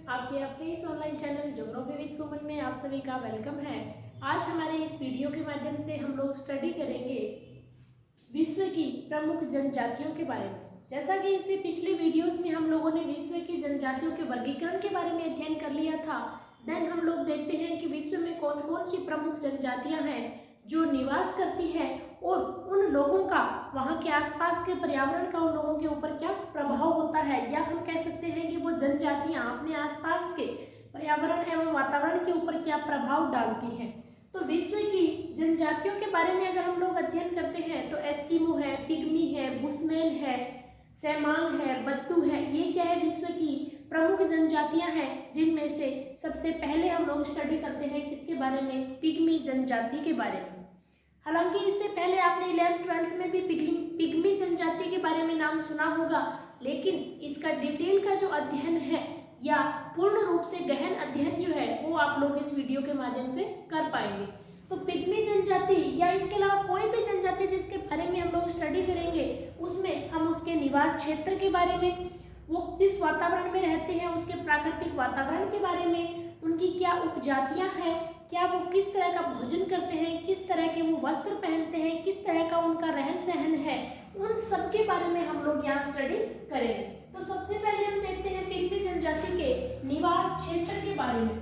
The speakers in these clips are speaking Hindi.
आपके अपने इस ऑनलाइन चैनल ज्योग्राफी विद सुमन में आप सभी का वेलकम है। आज हमारे इस वीडियो के माध्यम से हम लोग स्टडी करेंगे विश्व की प्रमुख जनजातियों के बारे में। जैसा कि इससे पिछले वीडियोस में हम लोगों ने विश्व की जनजातियों के वर्गीकरण के बारे में अध्ययन कर लिया था। देन हम लोग देखते हैं कि विश्व में कौन कौन सी प्रमुख जनजातियां हैं जो निवास करती हैं और उन लोगों का वहाँ के आसपास के पर्यावरण का उन लोगों के ऊपर क्या प्रभाव होता है, या हम कह सकते हैं कि वो जनजातियाँ अपने आसपास के पर्यावरण एवं वातावरण के ऊपर क्या प्रभाव डालती हैं। तो विश्व की जनजातियों के बारे में अगर हम लोग अध्ययन करते हैं तो एस्किमो है, पिग्मी है, बुशमैन है, सेमांग है, बत्तू है, ये क्या है विश्व की प्रमुख जनजातियां हैं, जिनमें से सबसे पहले हम लोग स्टडी करते हैं किसके बारे में, पिग्मी जनजाति के बारे में। हालांकि इससे पहले आपने 11th-12th में भी पिग्मी जनजाति के बारे में नाम सुना होगा, लेकिन इसका डिटेल का जो अध्ययन है या पूर्ण रूप से गहन अध्ययन जो है वो आप लोग इस वीडियो के माध्यम से कर पाएंगे। तो पिग्मी जनजाति या इसके अलावा कोई भी जनजाति जिसके बारे में हम लोग स्टडी करेंगे उसमें हम उसके निवास क्षेत्र के बारे में, वो जिस वातावरण में रहते हैं उसके प्राकृतिक वातावरण के बारे में, उनकी क्या उपजातियां हैं, क्या वो किस तरह का भोजन करते हैं, किस तरह के वो वस्त्र पहनते हैं, किस तरह का उनका रहन सहन है, उन सब के बारे में हम लोग यहाँ स्टडी करेंगे। तो सबसे पहले हम देखते हैं पिग्मी जनजाति के निवास क्षेत्र के बारे में।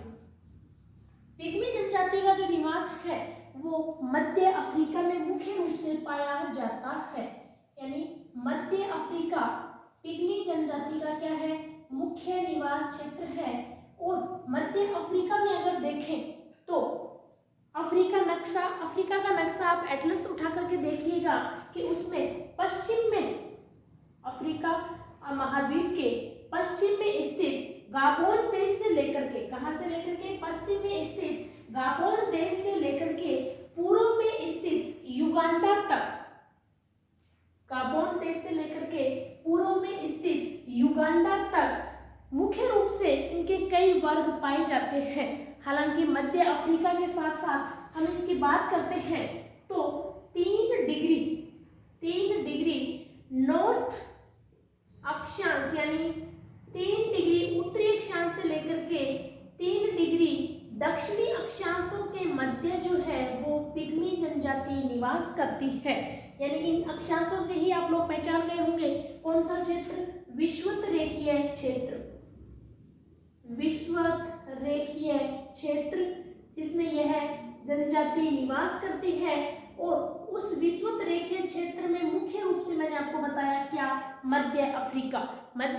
पिग्मी जनजाति का जो निवास है वो मध्य अफ्रीका में मुख्य रूप से पाया जाता है, यानी मध्य अफ्रीका पिग्मी जनजाति का क्या है, मुख्य निवास क्षेत्र है। और मध्य अफ्रीका में अगर देखें तो अफ्रीका का नक्शा आप एटलस उठा करके देखिएगा कि उसमें पश्चिम में अफ्रीका महाद्वीप के पश्चिम में स्थित गाबोन देश से लेकर के, कहां से लेकर के, पश्चिम में स्थित गाबोन देश से लेकर के पूर्व में स्थित युगांडा तक, गाबोन देश से लेकर के पूर्व में स्थित युगांडा तक मुख्य रूप से इनके कई वर्ग पाए जाते हैं। हालांकि मध्य अफ्रीका के साथ साथ हम इसकी बात करते हैं तो 3 डिग्री नॉर्थ अक्षांश यानी 3 डिग्री उत्तरी अक्षांश से लेकर के 3 डिग्री दक्षिणी अक्षांशों के मध्य जो है वो पिग्मी जनजाति निवास करती है। यानी इन अक्षांशों से ही आप लोग पहचान गए होंगे कौन सा क्षेत्र, विषुवत रेखीय क्षेत्र, विषुवत रेखीय क्षेत्र जिसमें यह जनजाति निवास करती है। और उस विषुवत रेखीय क्षेत्र में मुख्य रूप से मैंने आपको बताया क्या, मध्य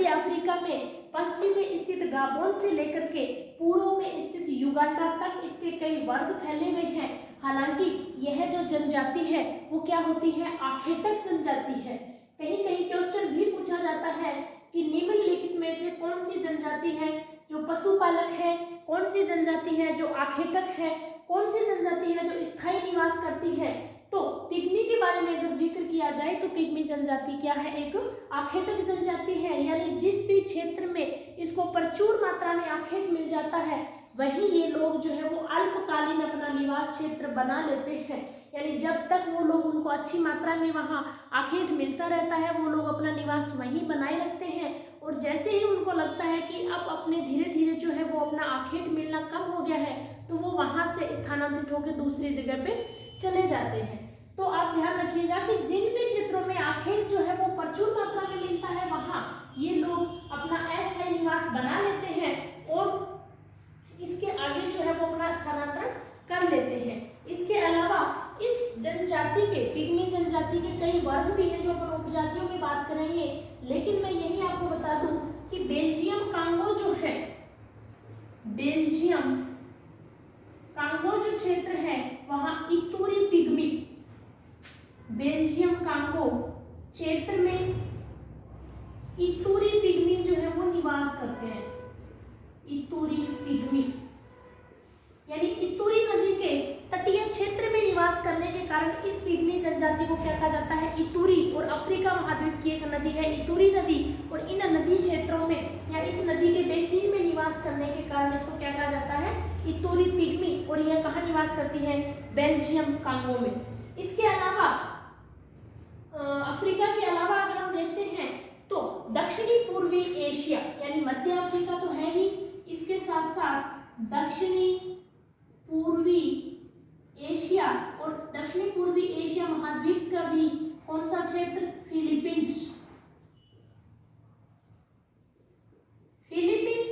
अफ्रीका में पश्चिम में स्थित गाबोन से लेकर के पूर्व में स्थित युगांडा तक इसके कई वर्ग फैले हुए हैं। हालांकि यह जो जनजाति है वो क्या होती है, आखेटक जनजाति है। कहीं कहीं क्वेश्चन भी पूछा जाता है कि निम्नलिखित में से कौन सी जनजाति है जो पशुपालक है, कौन सी जनजाति है जो आखेटक है, कौन सी जनजाति है जो स्थायी निवास करती है। तो पिग्मी के बारे में अगर जिक्र किया जाए तो पिग्मी जनजाति क्या है, एक आखेटक जनजाति है। यानी जिस भी क्षेत्र में इसको प्रचुर मात्रा में आखेट मिल जाता है वहीं ये लोग जो है वो अल्पकालीन अपना निवास क्षेत्र बना लेते हैं। यानी जब तक वो लोग, उनको अच्छी मात्रा में वहाँ आखेट मिलता रहता है, वो लोग अपना निवास वहीं बनाए रखते हैं। और जैसे ही उनको लगता है कि अब अपने धीरे धीरे जो है वो अपना आखेट मिलना कम हो गया है तो वो वहाँ से स्थानांतरित होकर दूसरी जगह पे चले जाते हैं। तो आप ध्यान रखिएगा कि जिन भी क्षेत्रों में आखेट जो है वो प्रचुर मात्रा में मिलता है वहाँ ये लोग अपना अस्थायी निवास बना लेते हैं और इसके आगे जो है वो अपना स्थानांतरण कर लेते हैं। इसके अलावा इस जनजाति के, पिग्मी जनजाति के कई वर्ग भी हैं जो अपन उपजातियों में बात करेंगे, लेकिन मैं यही आपको बता दूं कि बेल्जियम कांगो जो है, बेल्जियम कांगो जो क्षेत्र है वहां इतूरी पिग्मी, बेल्जियम कांगो क्षेत्र में इतूरी पिग्मी जो है वो निवास करते हैं। इतूरी पिग्मी यानी इतूरी नदी के तटीय क्षेत्र में निवास करने के कारण इस पिग्मी जनजाति को क्या कहा जाता है, इतूरी। और अफ्रीका महाद्वीप की एक नदी है इतूरी नदी, और इन नदी क्षेत्रों में या इस नदी के बेसिन में निवास करने के कारण इसको क्या कहा जाता है, इतूरी पिग्मी। और यह कहाँ निवास करती है, बेल्जियम कांगो में। इसके अलावा अफ्रीका के अलावा अगर हम देखते हैं तो दक्षिणी पूर्वी एशिया यानी मध्य अफ्रीका तो है ही, इसके साथ साथ दक्षिणी पूर्वी एशिया और दक्षिणी पूर्वी एशिया महाद्वीप का भी कौन सा क्षेत्र, फिलीपींस। फिलीपींस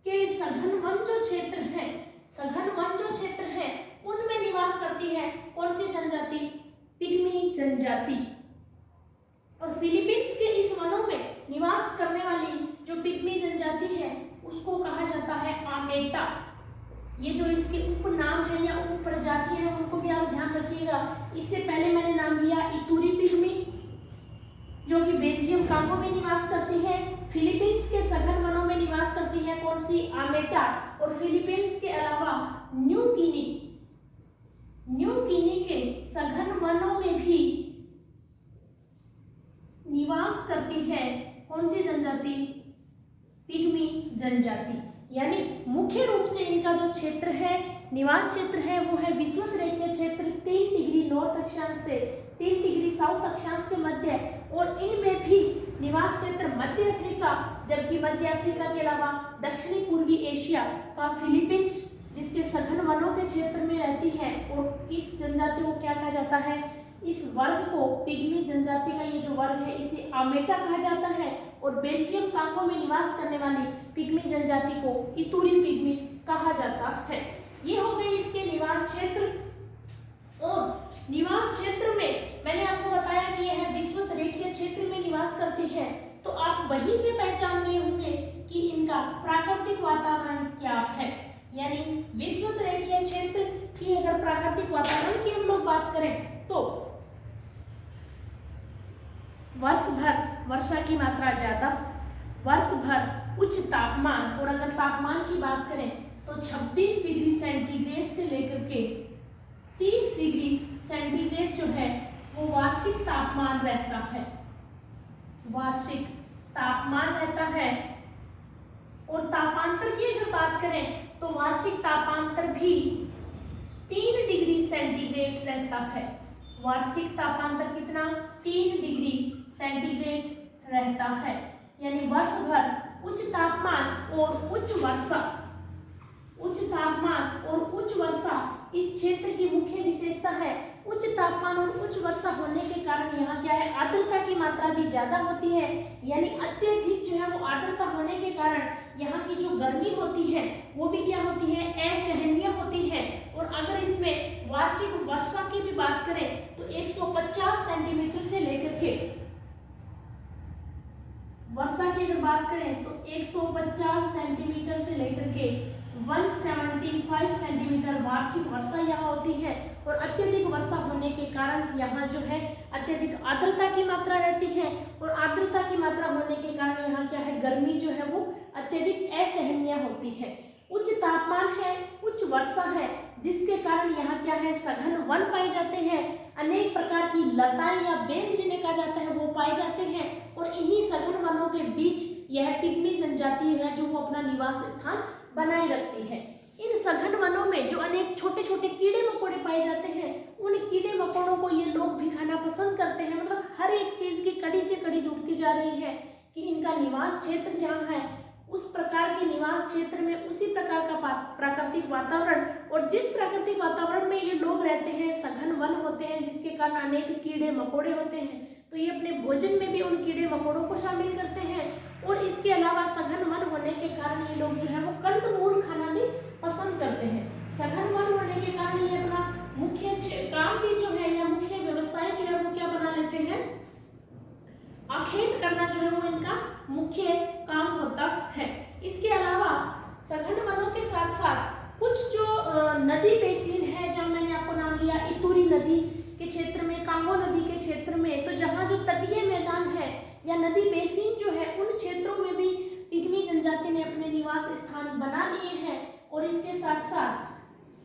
के सघन वन जो क्षेत्र है, सघन वन जो क्षेत्र है उनमें निवास करती है कौन सी जनजाति, पिग्मी जनजाति। और फिलीपींस के इस वनों में निवास करने वाली जो पिग्मी जनजाति है उसको कहा जाता है आमेटा। ये जो इसके उपनाम है या उप प्रजातियां हैं उनको भी आप ध्यान रखिएगा। इससे पहले मैंने नाम लिया इतूरी पिग्मी जो कि बेल्जियम कांगो में निवास करती है। फिलीपींस के सघन वनों में निवास करती है कौन सी, आमेटा। और फिलीपींस के अलावा न्यू गिनी के सघन वनों में भी निवास करती है कौन सी जनजाति, पिग्मी जनजाति। यानी मुख्य रूप से इनका जो क्षेत्र है, निवास क्षेत्र है, वो है विषुवत रेखीय क्षेत्र 3 डिग्री नॉर्थ अक्षांश से 3 डिग्री साउथ अक्षांश के मध्य। और इनमें भी निवास क्षेत्र मध्य अफ्रीका, जबकि मध्य अफ्रीका के अलावा दक्षिणी पूर्वी एशिया का फिलीपींस जिसके सघन वनों के क्षेत्र में रहती है। और इस जनजाति को क्या कहा जाता है, इस वर्ग को, पिग्मी जनजाति का ये जो वर्ग है इसे आमेटा कहा जाता है। और बेल्जियम कांगो में निवास करने वाली पिग्मी जनजाति को इतूरी पिग्मी कहा जाता है। ये हो गई इसके निवास क्षेत्र। और निवास क्षेत्र में मैंने आपको बताया कि यह विषुवत रेखीय क्षेत्र में निवास करती है, तो आप वहीं से पहचान गए होंगे कि इनका प्राकृतिक वातावरण क्या है। यानी विषुवत रेखीय क्षेत्र की अगर प्राकृतिक वातावरण की हम लोग बात करें तो वर्ष भर वर्षा की मात्रा ज्यादा, वर्ष भर उच्च तापमान। और अगर तापमान की बात करें तो 26 डिग्री सेंटीग्रेड से लेकर के 30 डिग्री सेंटीग्रेड जो है वो वार्षिक तापमान रहता है, वार्षिक तापमान रहता है। और तापांतर की अगर बात करें तो वार्षिक तापांतर भी 3 डिग्री सेंटीग्रेड रहता है। वार्षिक तापांतर कितना, 3 डिग्री सेंटीग्रेड रहता है। यानी वर्ष भर उच्च तापमान और उच्च वर्षा, उच्च तापमान और उच्च वर्षा इस क्षेत्र की मुख्य विशेषता है। उच्च तापमान और उच्च वर्षा होने के कारण यहाँ क्या है, आर्द्रता की मात्रा भी ज्यादा होती है। यानी अत्यधिक जो है वो आर्द्रता होने के कारण यहाँ की जो गर्मी होती है वो भी क्या होती है, असहनीय होती है। और अगर इसमें वार्षिक वर्षा की भी बात करें तो 150 सेंटीमीटर से लेकर के, वर्षा की अगर बात करें तो 150 सेंटीमीटर से लेकर के 175 सेंटीमीटर वार्षिक वर्षा यहाँ होती है। और अत्यधिक वर्षा होने के कारण यहाँ जो है अत्यधिक आर्द्रता की मात्रा रहती है। और आर्द्रता की मात्रा होने के कारण यहाँ क्या है, गर्मी जो है वो अत्यधिक असहनीय होती है। उच्च तापमान है, उच्च वर्षा है, जिसके कारण यहाँ क्या है, सघन वन पाए जाते हैं। अनेक प्रकार की लताएं या बेल जिन्हें कहा जाता है वो पाए जाते हैं। और इन्हीं सघन वनों के बीच यह पिग्मी जनजाति है जो वो अपना निवास स्थान बनाए रखती है। इन सघन वनों में जो अनेक छोटे छोटे कीड़े मकोड़े पाए जाते हैं, उन कीड़े मकोड़ों को ये लोग भी खाना पसंद करते हैं। मतलब हर एक चीज की कड़ी से कड़ी जुड़ती जा रही है कि इनका निवास क्षेत्र जहाँ है उस प्रकार के निवास क्षेत्र में उसी प्रकार का प्राकृतिक वातावरण, और जिस प्राकृतिक वातावरण में ये लोग रहते हैं सघन वन होते हैं जिसके कारण अनेक कीड़े मकोड़े होते हैं, तो ये अपने भोजन में भी उन कीड़े मकोड़ों को शामिल करते हैं। और इसके अलावा सघन वन होने के कारण ये लोग जो है वो कंदमूल खाना भी पसंद करते हैं। सघन वन होने के कारण ये अपना मुख्य काम भी जो है या मुख्य व्यवसाय जो है वो क्या बना लेते हैं, आखेट करना जो है वो इनका मुख्य काम होता है। इसके अलावा सघन वनों के साथ साथ कुछ जो नदी बेसिन है, जहाँ मैंने आपको नाम लिया इतूरी नदी के क्षेत्र में, कांगो नदी के क्षेत्र में, तो जहाँ जो तटीय मैदान है या नदी बेसिन जो है उन क्षेत्रों में भी पिग्मी जनजाति ने अपने निवास स्थान बना लिए हैं। और इसके साथ साथ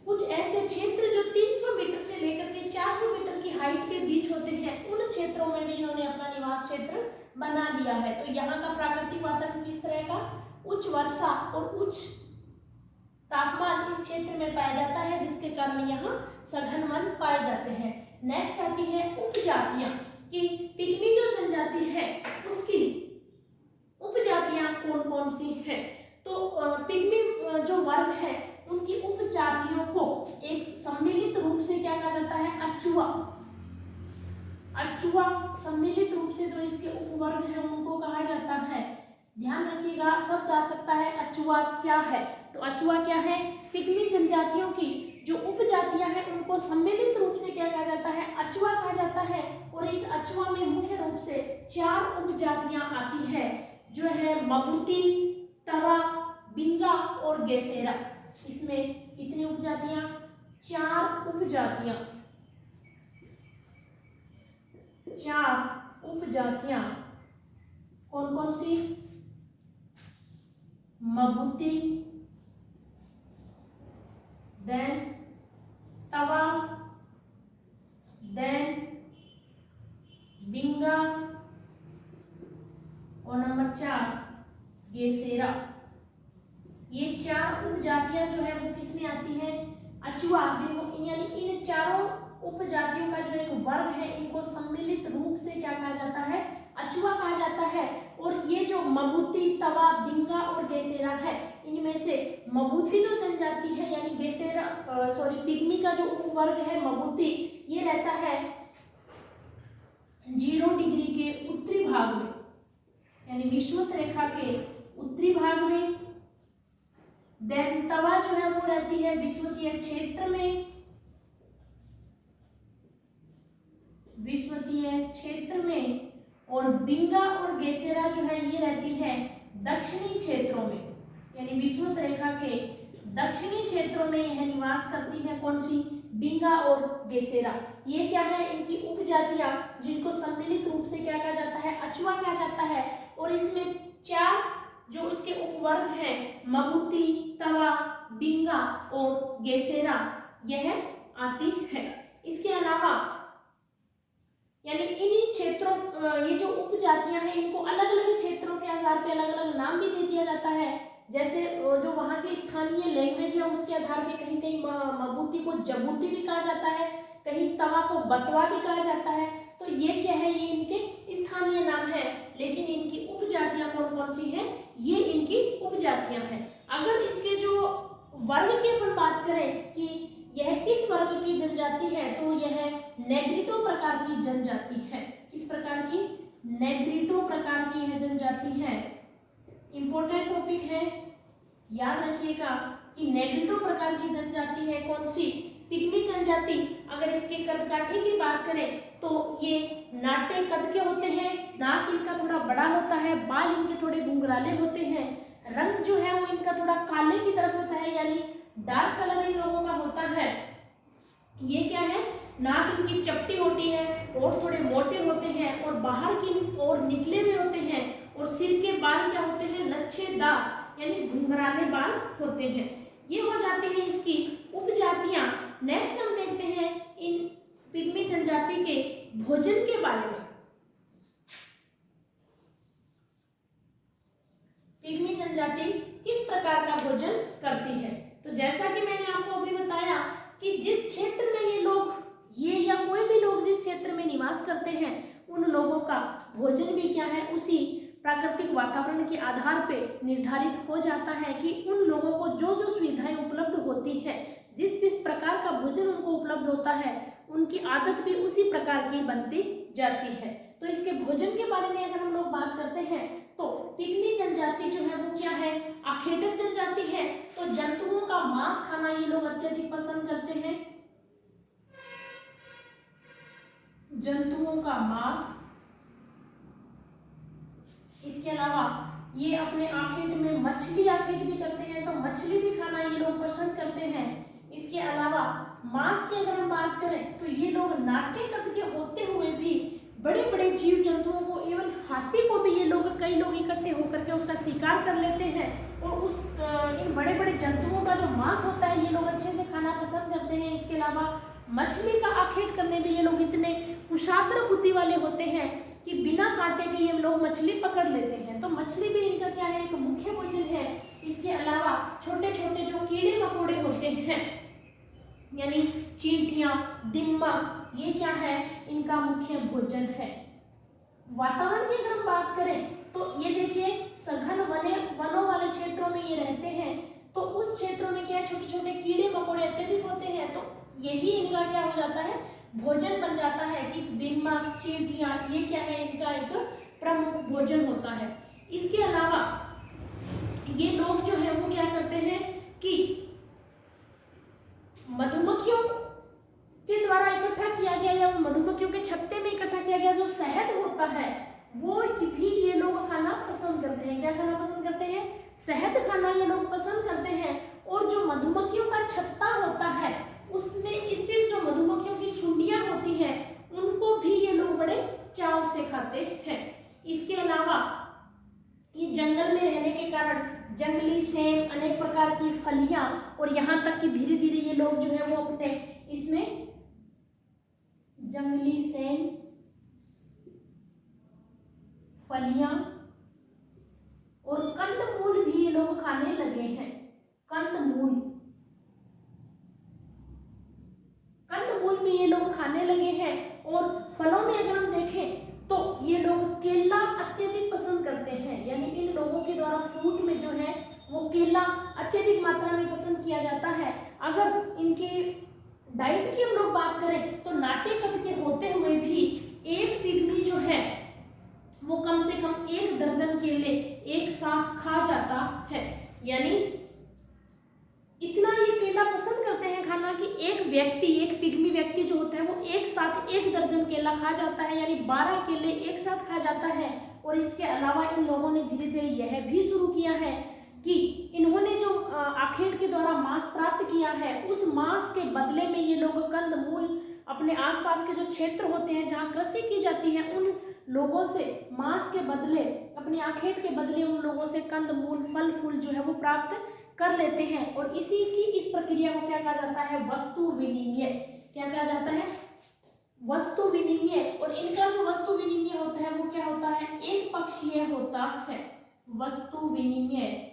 कुछ ऐसे क्षेत्र जो 300 मीटर से लेकर के 400 मीटर की हाइट के बीच होते हैं, उन क्षेत्रों में भी इन्होंने अपना निवास क्षेत्र बना लिया है। तो यहाँ का प्राकृतिक वातावरण किस तरह का, उच्च वर्षा और उच्च तापमान इस क्षेत्र में पाया जाता है, जिसके कारण यहाँ सघन वन पाए जाते हैं। नेक्स्ट आती है उपजातियां कि पिग्मी जो जनजाति है उसकी उपजातियां कौन कौन सी हैं। तो पिग्मी है उनकी उपजातियों को एक सम्मिलित रूप से क्या कहा जाता है, अचुआ। अचुआ सम्मिलित रूप से जो इसके उपवर्ग है उनको कहा जाता है। ध्यान रखिएगा, शब्द आ सकता है अचुआ क्या है, तो अचुआ क्या है, पिग्मी जनजातियों की जो उपजातियां हैं उनको सम्मिलित रूप से क्या कहा जाता है, अचुआ कहा जाता है। और इस अचुआ में मुख्य रूप से 4 उपजातियां आती है, जो है मबूती, तवा, बिंगा और गेसेरा। इसमें कितनी उपजातियां, 4 उपजातियां, 4 उपजातियां कौन कौन सी, मबूती, देन तवा, देन बिंगा और नंबर 4 गेसेरा। ये 4 उपजातियां जो है वो किसमें आती है, अचुआ, जिनको यानी इन चारों उपजातियों का जो एक वर्ग है इनको सम्मिलित रूप से क्या कहा जाता है, अचुआ कहा जाता है। और ये जो मबूती, तवा, बिंगा और गेसेरा है, इनमें से मबूती जो जनजाति है यानी गेसेरा पिग्मी का जो उपवर्ग है मबूती, ये रहता है 0 डिग्री के उत्तरी भाग में, यानी विषुवत रेखा के उत्तरी भाग में। देन तवा जो है वो रहती है विषुवतीय क्षेत्र में, विषुवतीय क्षेत्र में। और बिंगा और गेसेरा जो है ये रहती है दक्षिणी क्षेत्रों में, यानी विषुवत रेखा के दक्षिणी क्षेत्रों में यह निवास करती है। कौन सी, बिंगा और गेसेरा। ये क्या है, इनकी उपजातियां जिनको सम्मिलित रूप से क्या कहा जाता है, अचुआ कहा जाता है। और इसमें 4 जो इसके उपवर्ग हैं, मबूती, तवा, बिंगा और गेसेरा, यह आती है। इसके अलावा यानी इन्हीं क्षेत्रों, ये जो उपजातियां हैं इनको अलग अलग क्षेत्रों के आधार पे अलग अलग नाम भी दे दिया जाता है। जैसे जो वहाँ की स्थानीय लैंग्वेज है उसके आधार पे कहीं कहीं मबूती को जबूती भी कहा जाता है, कहीं तवा को बतवा भी कहा जाता है। तो ये क्या है, ये इनके स्थानीय नाम है, लेकिन इनकी उपजातियां कौन कौन सी हैं, ये इनकी उपजातियां हैं। अगर इसके जो वर्ग की अपन बात करें कि यह किस वर्ग की जनजाति है, तो यह नेग्रिटो प्रकार की जनजाति है। किस प्रकार की, नेग्रिटो प्रकार की यह जनजाति है। इंपॉर्टेंट टॉपिक है, याद रखिएगा कि नेग्रिटो प्रकार की जनजाति है कौन सी, पिग्मी जनजाति। अगर इसके कदकाठी की बात करें तो ये नाटे कद के होते हैं, नाक इनका थोड़ा बड़ा होता है, बाल इनके थोड़े घुंघराले होते हैं, रंग जो है वो इनका थोड़ा काले की तरफ होता है, यानी डार्क कलर इन लोगों का होता है। ये क्या है, नाक इनकी चपटी होती है और थोड़े मोटे होते हैं और बाहर की ओर निकले हुए होते हैं। और सिर के बाल क्या होते हैं, लच्छेदार यानी घुंघराले बाल होते हैं। ये हो जाती है इसकी उपजातियां। नेक्स्ट हम देखते हैं इन पिग्मी जनजाति के भोजन के बारे में। पिग्मी जनजाति किस प्रकार का भोजन करती है, तो जैसा कि मैंने आपको अभी बताया कि जिस क्षेत्र में ये लोग, ये या कोई भी लोग जिस क्षेत्र में निवास करते हैं उन लोगों का भोजन भी क्या है, उसी प्राकृतिक वातावरण के आधार पे निर्धारित हो जाता है कि उन लोगों को जो जो सुविधाएं उपलब्ध होती है, जिस जिस प्रकार का भोजन उनको उपलब्ध होता है, उनकी आदत भी उसी प्रकार की बनती जाती है। तो इसके भोजन के बारे में अगर हम लोग बात करते हैं तो पिग्मी जनजाति जो है वो क्या है, आखेटक जनजाति है। तो जंतुओं का मांस खाना ये लोग अत्यधिक पसंद करते हैं, जंतुओं का मांस। इसके अलावा ये अपने आखेट में मछली आखेट भी करते हैं, तो मछली भी खाना ये लोग पसंद करते हैं। इसके अलावा मांस की अगर हम बात करें तो ये लोग नाट्य कद के होते हुए भी बड़े बड़े जीव जंतुओं को, एवं हाथी को भी ये लोग, कई लोग इकट्ठे होकर के उसका शिकार कर लेते हैं और उस इन बड़े बड़े जंतुओं का जो मांस होता है ये लोग अच्छे से खाना पसंद करते हैं। इसके अलावा मछली का आखेट करने में ये लोग इतने कुशाग्र बुद्धि वाले होते हैं कि बिना कांटे के ये लोग मछली पकड़ लेते हैं। तो मछली भी इनका क्या है, एक मुख्य भोजन है। इसके अलावा छोटे छोटे जो कीड़े मकोड़े होते हैं, यानी चींटियां, दिम्मा, ये क्या है, इनका मुख्य भोजन है। वातावरण की अगर हम बात करें तो ये देखिए सघन वनों वाले क्षेत्रों में ये रहते हैं, तो उस क्षेत्रों में क्या है, छोटे छोटे कीड़े मकोड़े अत्यधिक होते हैं, तो यही इनका क्या हो जाता है, भोजन बन जाता है कि दीमक, चींटियां, ये क्या है, इनका एक प्रमुख भोजन होता है। इसके अलावा ये लोग जो है वो क्या करते हैं कि मधुमक्खियों के द्वारा इकट्ठा किया गया या मधुमक्खियों के छत्ते में इकट्ठा किया गया जो शहद होता है वो भी ये लोग खाना पसंद करते हैं। क्या खाना पसंद करते हैं, शहद खाना ये लोग पसंद करते हैं। और जो मधुमक्खियों का छत्ता होता है उसमें स्थित जो मधुमक्खियों की सुंडियां होती हैं उनको भी ये लोग बड़े चाव से खाते हैं। इसके अलावा ये जंगल में रहने के कारण जंगली सेम, अनेक प्रकार की फलियां और यहाँ तक कि धीरे धीरे ये लोग जो है वो अपने इसमें जंगली सेम, फलियां और कंदमूल भी ये लोग खाने लगे हैं। कंदमूल भी ये लोग खाने लगे हैं। और फलों में अगर हम देखें तो ये लोग केला अत्यधिक पसंद करते हैं, यानी इन लोगों के द्वारा फ्रूट में जो है वो केला अत्यधिक मात्रा में पसंद किया जाता है। अगर इनके डाइट की हम लोग बात करें तो नाटे कद के होते हुए भी एक पिग्मी जो है वो कम से कम 1 दर्जन केले एक साथ खा जाता है। यानी इतना ये केला पसंद करते हैं खाना कि एक पिग्मी व्यक्ति जो होता है वो एक साथ 1 दर्जन केला खा जाता है, यानी 12 केले एक साथ खा जाता है। और इसके अलावा इन लोगों ने धीरे धीरे यह भी शुरू किया है कि इन्होंने जो आखेट के द्वारा मांस प्राप्त किया है उस मांस के बदले में ये लोग कंदमूल अपने आसपास के जो क्षेत्र होते हैं जहाँ कृषि की जाती है उन लोगों से मांस के बदले, अपनी आखेट के बदले उन लोगों से कंदमूल, फल फूल जो है वो प्राप्त कर लेते हैं। और इसी की इस प्रक्रिया को क्या कहा जाता है, वस्तु विनिमय। क्या कहा जाता है, वस्तु विनिमय। और इनका जो वस्तु विनिमय होता है वो क्या होता है, एक पक्षीय होता है। वस्तु विनिमय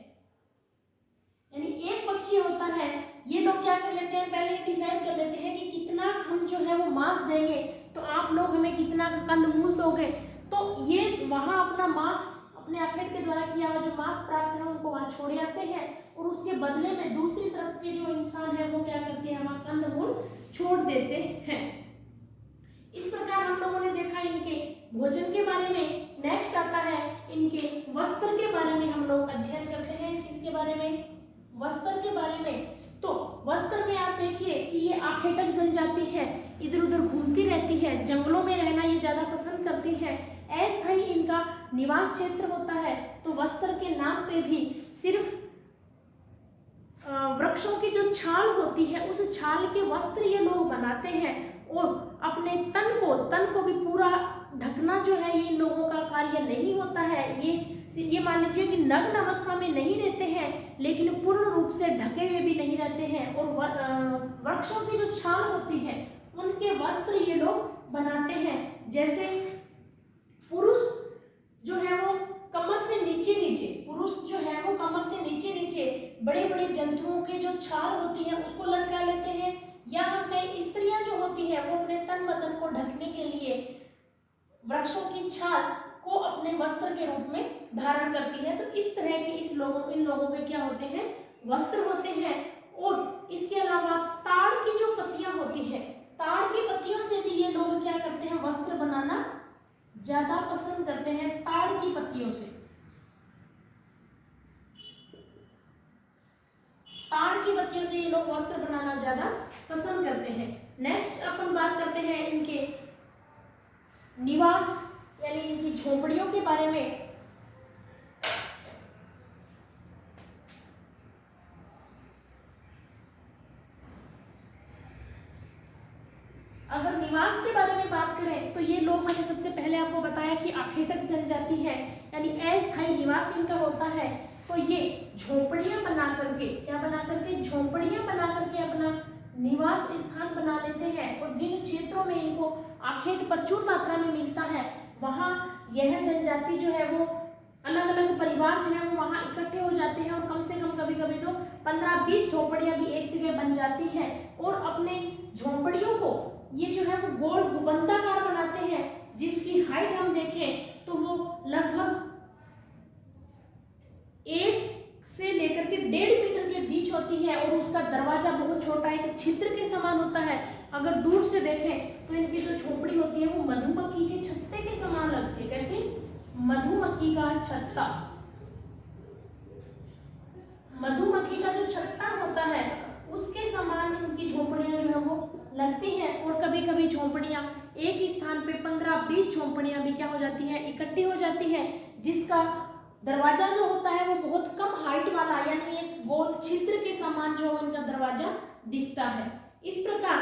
यानी एक पक्षीय होता है। ये लोग क्या कर लेते हैं, पहले डिसाइड कर लेते हैं कि कितना हम जो है वो मांस देंगे, तो आप लोग हमें कितना कंदमूल दोगे। तो ये वहां अपना मांस, अपने आखेट के द्वारा किया हुआ जो मांस प्राप्त है उनको वहां छोड़ आते हैं और उसके बदले में दूसरी तरफ के जो इंसान है वो क्या करते हैं, वहां कंदमूल छोड़ देते हैं। इस प्रकार हम लोगों ने देखा इनके भोजन के बारे में। नेक्स्ट आता है इनके वस्त्र के बारे में हम लोग अध्ययन करते हैं। किसके बारे में, वस्त्र के बारे में। तो वस्त्र में आप देखिए कि ये आखेटक जनजाति है, इधर उधर घूमती रहती है, जंगलों में रहना ये ज्यादा पसंद करती है, अस्थायी इनका निवास क्षेत्र होता है। तो वस्त्र के नाम पे भी सिर्फ वृक्षों की जो छाल होती है उस छाल के वस्त्र ये लोग बनाते हैं और अपने तन को भी पूरा ढकना जो है ये इन लोगों का कार्य नहीं होता है। ये मान लीजिए कि नग्न अवस्था में नहीं रहते हैं लेकिन पूर्ण रूप से ढके हुए भी नहीं रहते हैं। और वृक्षों की जो छाल होती है उनके वस्त्र ये लोग बनाते हैं। जैसे पुरुष जो है वो कमर से नीचे नीचे, पुरुष जो है वो कमर से नीचे नीचे बड़े बड़े जंतुओं के जो छाल होती है उसको लटका लेते हैं, या कई स्त्रियां जो होती है वो अपने तन बदन को ढकने के लिए वृक्षों की छाल को अपने वस्त्र के रूप में धारण करती है। तो इस तरह के इन लोगों के क्या होते हैं, वस्त्र होते हैं। और इसके अलावा ताड़ की जो पत्तियां होती है, ताड़ की पत्तियों से भी ये लोग क्या करते हैं, वस्त्र बनाना ज्यादा पसंद करते हैं। ताड़ की पत्तियों से, ताड़ की पत्तियों से ये लोग वस्त्र बनाना ज्यादा पसंद करते हैं। नेक्स्ट अपन बात करते हैं इनके निवास यानी इनकी झोपड़ियों के बारे में। अगर निवास के बारे में बात करें तो ये लोग, मैंने सबसे पहले आपको बताया कि आखेटक जनजाति है यानी अस्थायी निवास इनका होता है। तो ये झोपड़ियां बना करके, क्या बना करके, झोपड़ियां बना करके अपना निवास स्थान बना लेते हैं। और जिन क्षेत्रों में इनको आखेट प्रचुर मात्रा में मिलता है वहाँ यह जनजाति जो है वो अलग अलग परिवार जो है वो वहाँ इकट्ठे हो जाते हैं और कम से कम कभी कभी तो 15-20 झोपड़ियाँ भी एक जगह बन जाती हैं। और अपने झोपड़ियों को ये जो है वो गोल भूबंदाकार बनाते हैं, जिसकी हाइट हम देखें तो वो लगभग 1 से लेकर के 1.5 मीटर के बीच बीच होती है और उसका दरवाजा बहुत छोटा एक छिद्र के समान होता है। अगर दूर से देखें तो इनकी जो झोपड़ी होती है वो मधुमक्खी के छत्ते के समान लगती है। कैसी? मधुमक्खी का छत्ता। मधुमक्खी का जो छत्ता होता है उसके समान इनकी झोपड़ियां जो है वो लगती हैं। और कभी कभी झोपड़ियां एक स्थान पे 15-20 झोपड़ियां भी क्या हो जाती हैं, इकट्ठी हो जाती हैं, जिसका दरवाजा जो होता है वो बहुत कम हाइट वाला यानी एक गोल छिद्र के समान जो इनका दरवाजा दिखता है। इस प्रकार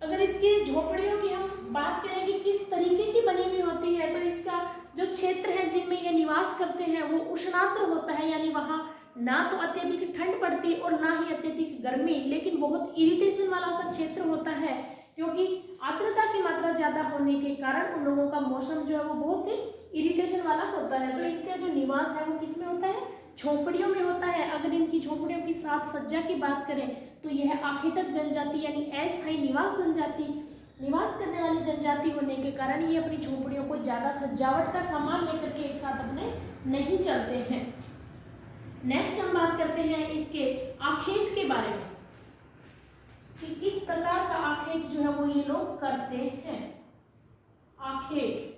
अगर इसकी झोपड़ियों की हम बात करें कि किस तरीके की बनी हुई होती है, तो इसका जो क्षेत्र है जिनमें ये निवास करते हैं वो उष्णाद्र होता है, यानी वहाँ ना तो अत्यधिक ठंड पड़ती और ना ही अत्यधिक गर्मी, लेकिन बहुत इरिटेशन वाला सा क्षेत्र होता है, क्योंकि आर्द्रता की मात्रा ज़्यादा होने के कारण उन लोगों का मौसम जो है वो बहुत ही इरिटेशन वाला होता है। तो इनका जो निवास है वो किस में होता है? झोपड़ियों में होता है। अगर इनकी झोपड़ियों की साज सज्जा की बात करें तो यह आखेटक जनजाति यानी अस्थायी निवास करने वाली जनजाति होने के कारण ये अपनी झोपड़ियों को ज़्यादा सजावट का सामान लेकर के एक साथ अपने नहीं चलते हैं। नेक्स्ट हम बात करते हैं इसके आखेट के बारे में कि किस प्रकार का आखेट जो है वो ये लोग करते हैं। आखेट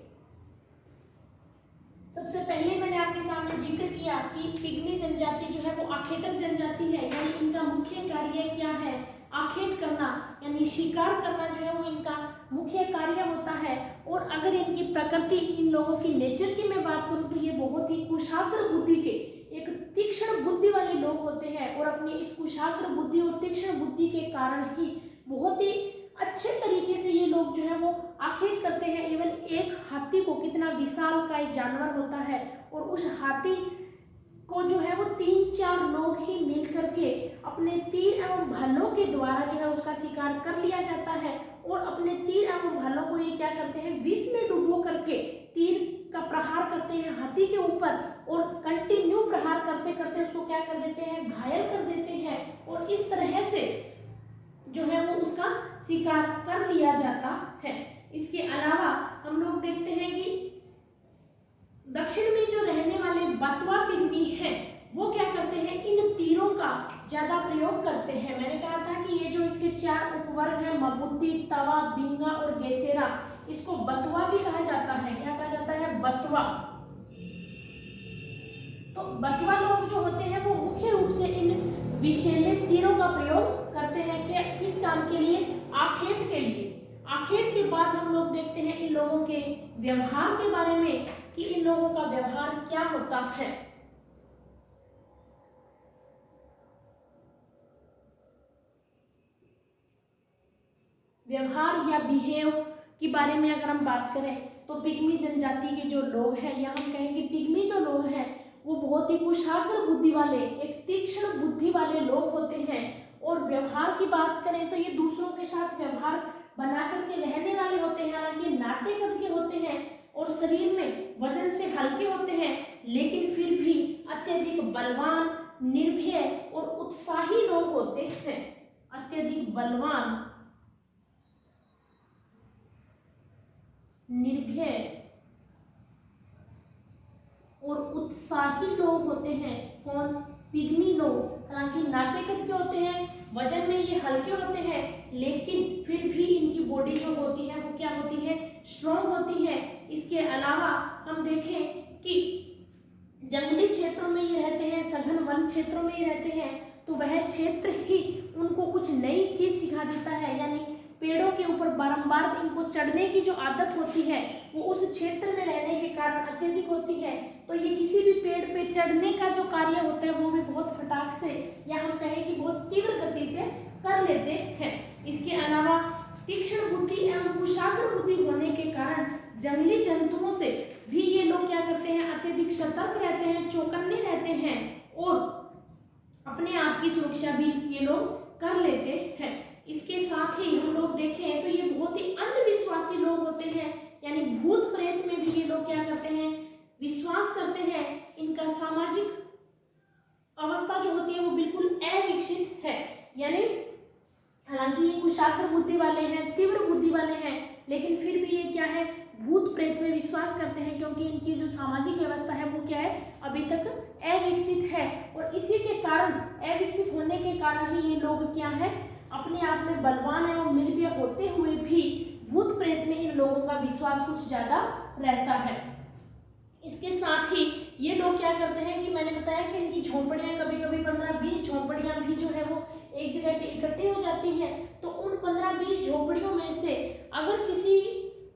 सबसे पहले मैंने आपके सामने जिक्र किया कि पिग्मी जनजाति जो है वो आखेटक जनजाति है, यानी इनका मुख्य कार्य क्या है? आखेट करना यानी शिकार करना जो है वो इनका मुख्य कार्य होता है। और अगर इनकी प्रकृति, इन लोगों की नेचर की मैं बात करूं तो ये बहुत ही कुशाग्र बुद्धि के, एक तीक्ष्ण बुद्धि वाले लोग होते हैं और अपनी इस कुशाग्र बुद्धि और तीक्ष्ण बुद्धि के कारण ही बहुत ही अच्छे तरीके से ये लोग जो है वो आखेट करते हैं। इवन एक हाथी को, कितना विशाल का एक जानवर होता है, और उस हाथी को जो है वो 3-4 लोग ही मिल करके अपने तीर एवं भालों के द्वारा जो है उसका शिकार कर लिया जाता है। और अपने तीर एवं भालों को ये क्या करते हैं? विष में डुबो करके तीर का प्रहार करते हैं हाथी के ऊपर, और कंटिन्यू प्रहार करते करते उसको क्या कर देते हैं? घायल कर देते हैं। और इस तरह से जो है वो उसका शिकार कर लिया जाता है। इसके अलावा हम लोग देखते हैं कि दक्षिण में जो रहने वाले बतवा पिग्मी हैं वो क्या करते हैं? इन तीरों का ज्यादा प्रयोग करते हैं। मैंने कहा था कि ये जो इसके 4 उपवर्ग हैं, मबुत्ती, तवा, बिंगा और गेसेरा, इसको बतवा भी कहा जाता है। क्या कहा जाता है? बतवा। तो बतवा लोग जो होते हैं वो मुख्य रूप से इन विषैले तीरों का प्रयोग करते हैं कि किस काम के लिए? आखेट के लिए। आखेट के बाद हम लोग देखते हैं इन लोगों के व्यवहार के बारे में कि इन लोगों का व्यवहार क्या होता है। व्यवहार या बिहेव के बारे में अगर हम बात करें तो पिग्मी जनजाति के जो लोग हैं, या हम कहेंगे पिग्मी जो लोग हैं वो बहुत ही कुशाग्र बुद्धि वाले, एक तीक्ष्ण बुद्धि वाले लोग होते हैं। और व्यवहार की बात करें तो ये दूसरों के साथ व्यवहार बना करके रहने वाले होते हैं, हालांकि नाटे कद के होते हैं और शरीर में वजन से हल्के होते हैं, लेकिन फिर भी अत्यधिक बलवान, निर्भय और उत्साही लोग होते हैं। अत्यधिक बलवान, निर्भय और उत्साही लोग होते हैं। कौन? पिग्मी लोग। हालांकि नाटे कद के होते हैं, वजन में ये हल्के होते हैं, लेकिन फिर भी इनकी बॉडी जो होती है वो क्या होती है? स्ट्रॉन्ग होती है। इसके अलावा हम देखें कि जंगली क्षेत्रों में ये रहते हैं, सघन वन क्षेत्रों में ये रहते हैं, तो वह क्षेत्र ही उनको कुछ नई चीज सिखा देता है। यानी पेड़ों के ऊपर बारंबार इनको चढ़ने की जो आदत होती है वो उस क्षेत्र में रहने के कारण अत्यधिक होती है। तो ये किसी भी पेड़ पे चढ़ने का जो कार्य होता है वो भी बहुत फटाक से, या हम कहें कि बहुत तीव्र गति से कर लेते हैं। इसके अलावा तीक्ष्ण बुद्धि एवं कुशाग्र बुद्धि होने के कारण जंगली जंतुओं से भी ये लोग क्या करते हैं? अत्यधिक सतर्क रहते हैं, चौकन्ने रहते हैं, और अपने आप की सुरक्षा भी ये लोग कर लेते हैं। इसके साथ ही हम लोग देखें तो ये बहुत ही अंधविश्वासी लोग होते हैं, यानी भूत प्रेत में भी ये लोग क्या करते हैं? विश्वास करते हैं। इनका सामाजिक अवस्था जो होती है वो बिल्कुल अविकसित है, यानी हालांकि ये कुशाग्र बुद्धि वाले हैं, तीव्र बुद्धि वाले हैं, लेकिन फिर भी ये क्या है? भूत प्रेत में विश्वास करते हैं, क्योंकि इनकी जो सामाजिक व्यवस्था है वो क्या है? अभी तक अविकसित है। और इसी के कारण अविकसित होने के कारण ही ये लोग क्या है, अपने आप में बलवान एवं निर्भय होते हुए भी भूत प्रेत में इन लोगों का विश्वास कुछ ज्यादा रहता है। इसके साथ ही ये लोग क्या करते हैं कि मैंने बताया कि इनकी झोंपड़ियां कभी कभी 15-20 झोंपड़ियां भी जो है वो एक जगह पे इकट्ठी हो जाती हैं। तो उन 15-20 झोंपड़ियों में से अगर किसी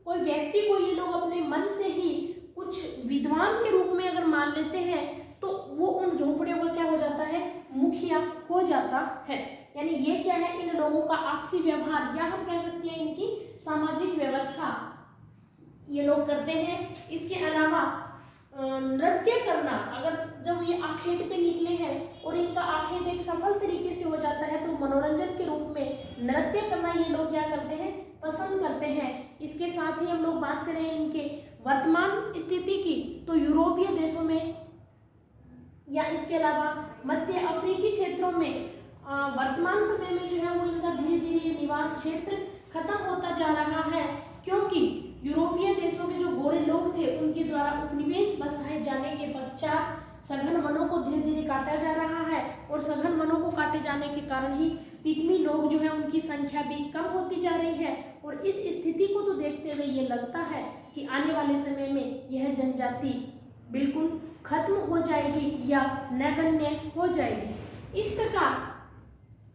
कोई व्यक्ति को ये लोग अपने मन से ही कुछ विद्वान के रूप में अगर मान लेते हैं तो वो उन झोंपड़ियों का क्या हो जाता है, मुखिया हो जाता है। यानी ये क्या है, इन लोगों का आपसी व्यवहार या हम कह सकते हैं इनकी सामाजिक व्यवस्था ये लोग करते हैं। इसके अलावा नृत्य करना, अगर जब ये आखेट पे निकले हैं और इनका आखेट एक सफल तरीके से हो जाता है तो मनोरंजन के रूप में नृत्य करना ये लोग क्या करते हैं, पसंद करते हैं। इसके साथ ही हम लोग बात करें इनके वर्तमान स्थिति की तो यूरोपीय देशों में या इसके अलावा मध्य अफ्रीकी क्षेत्रों में वर्तमान समय में जो है वो इनका धीरे धीरे ये निवास क्षेत्र खत्म होता जा रहा है, क्योंकि यूरोपीय देशों के जो गोरे लोग थे उनके द्वारा उपनिवेश बसाए जाने के पश्चात सघन वनों को धीरे धीरे काटा जा रहा है और सघन वनों को काटे जाने के कारण ही पिग्मी लोग जो है उनकी संख्या भी कम होती जा रही है। और इस स्थिति को तो देखते हुए ये लगता है कि आने वाले समय में यह जनजाति बिल्कुल खत्म हो जाएगी या नगण्य हो जाएगी। इस प्रकार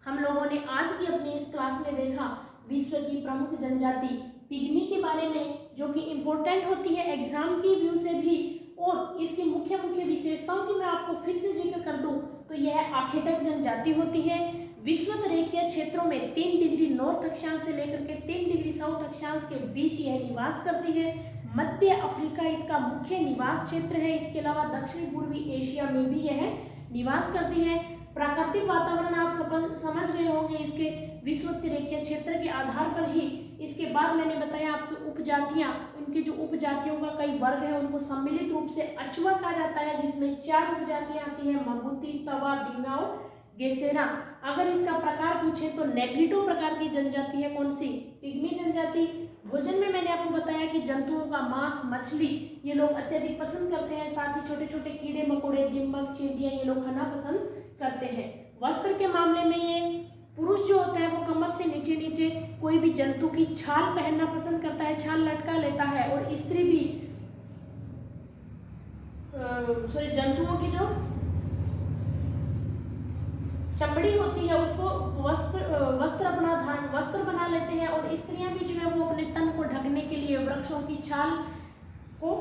हम लोगों ने आज की अपनी इस क्लास में देखा विश्व की प्रमुख जनजाति पिग्मी के बारे में, जो कि इम्पोर्टेंट होती है एग्जाम की व्यू से भी। और इसकी मुख्य मुख्य विशेषताओं की मैं आपको फिर से जिक्र कर दूं तो यह आखेटक जनजाति होती है। विषुवत रेखीय क्षेत्रों में 3 डिग्री नॉर्थ अक्षांश से लेकर के 3 डिग्री साउथ अक्षांश के बीच यह निवास करती है। मध्य अफ्रीका इसका मुख्य निवास क्षेत्र है। इसके अलावा दक्षिणी पूर्वी एशिया में भी यह निवास करती है। प्राकृतिक वातावरण आप समझ गए होंगे इसके विषुवत रेखीय क्षेत्र के आधार पर ही। इसके बाद मैंने बताया आपकी उपजातियां, उनके जो उपजातियों का कई वर्ग है उनको सम्मिलित रूप से अचुआ कहा जाता है, जिसमें 4 उपजातियां आती हैं, मबूती, तवा, डींगा और गेसेरा। अगर इसका प्रकार पूछे तो नेग्रिटो प्रकार की जनजाति है कौन सी, पिग्मी जनजाति। भोजन में मैंने आपको बताया कि जंतुओं का मांस, मछली ये लोग अत्यधिक पसंद करते हैं। साथ ही छोटे छोटे कीड़े मकोड़े, दीमक, चींटियां ये लोग खाना पसंद करते हैं। वस्त्र के मामले में ये पुरुष जो होता है वो कमर से नीचे नीचे कोई भी जंतु की छाल पहनना पसंद करता है, छाल लटका लेता है। और स्त्री भी जंतुओं की जो चमड़ी होती है उसको वस्त्र बना लेते हैं। और स्त्रियां भी जो है वो अपने तन को ढकने के लिए वृक्षों की छाल को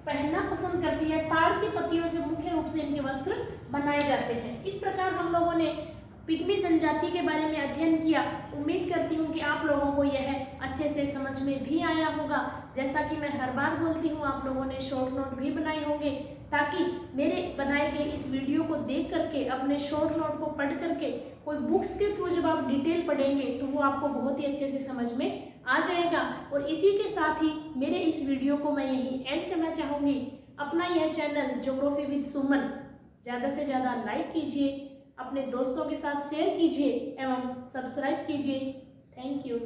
पहनना पसंद करती है। ताड़ की पत्तियों से मुख्य रूप से इनके वस्त्र बनाए जाते हैं। इस प्रकार हम लोगों ने पिग्मी जनजाति के बारे में अध्ययन किया। उम्मीद करती हूँ कि आप लोगों को यह अच्छे से समझ में भी आया होगा। जैसा कि मैं हर बार बोलती हूँ, आप लोगों ने शॉर्ट नोट भी बनाए होंगे, ताकि मेरे बनाए गए इस वीडियो को देख करके अपने शॉर्ट नोट को पढ़ करके कोई बुक्स के थ्रू जब आप डिटेल पढ़ेंगे तो वो आपको बहुत ही अच्छे से समझ में आ जाएगा। और इसी के साथ ही मेरे इस वीडियो को मैं यहीं एंड करना चाहूँगी। अपना यह चैनल ज्योग्राफी विद सुमन ज़्यादा से ज़्यादा लाइक कीजिए, अपने दोस्तों के साथ शेयर कीजिए एवं सब्सक्राइब कीजिए। Thank you.